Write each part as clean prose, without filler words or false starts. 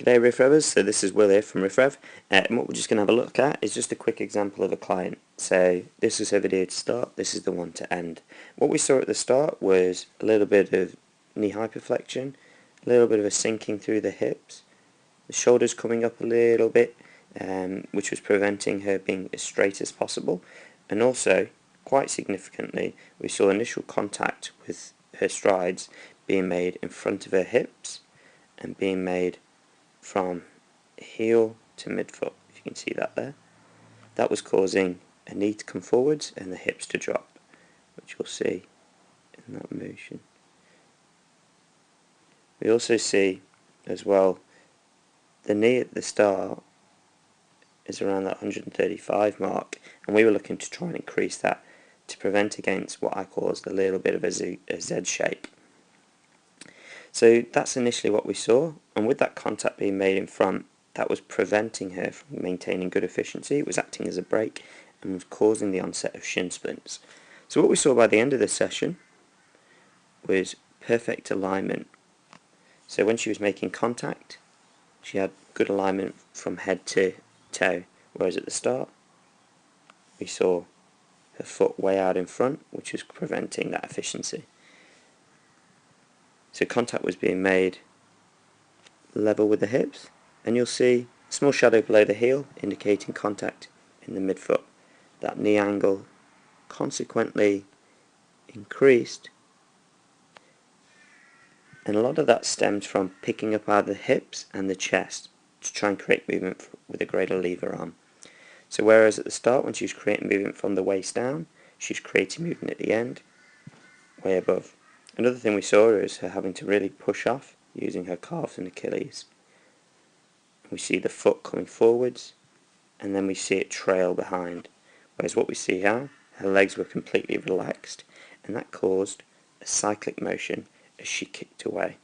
G'day Rifrevers, so this is Will here from Rifrev, and what we're just going to have a look at is just a quick example of a client. So this is her video to start, this is the one to end. What we saw at the start was a little bit of knee hyperflexion, a little bit of a sinking through the hips, the shoulders coming up a little bit, which was preventing her being as straight as possible, and also, quite significantly, we saw initial contact with her strides being made in front of her hips and being made from heel to midfoot, if you can see that there. That was causing a knee to come forwards and the hips to drop, which you'll see in that motion. We also see as well the knee at the start is around that 135 mark, and we were looking to try and increase that to prevent against what I call as a little bit of a Z shape. So that's initially what we saw, and with that contact being made in front, that was preventing her from maintaining good efficiency. It was acting as a brake and was causing the onset of shin splints. So what we saw by the end of the session was perfect alignment. So when she was making contact, she had good alignment from head to toe, whereas at the start we saw her foot way out in front, which was preventing that efficiency. So contact was being made level with the hips, and you'll see a small shadow below the heel indicating contact in the midfoot. That knee angle consequently increased, and a lot of that stems from picking up out of the hips and the chest to try and create movement with a greater lever arm. So whereas at the start when she was creating movement from the waist down, she's creating movement at the end, way above. Another thing we saw is her having to really push off using her calves and Achilles. We see the foot coming forwards, and then we see it trail behind. Whereas what we see here, her legs were completely relaxed, and that caused a cyclic motion as she kicked away.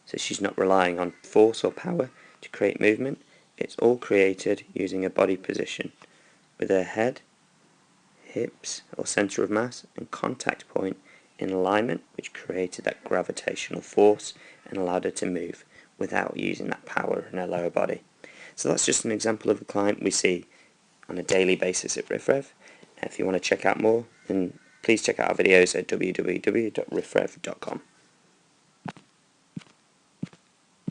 So she's not relying on force or power to create movement, it's all created using a body position, with her head, hips or centre of mass, and contact point in alignment, which created that gravitational force and allowed her to move without using that power in her lower body. So that's just an example of a client we see on a daily basis at Rifrev. If you want to check out more, then please check out our videos at www.rifrev.com.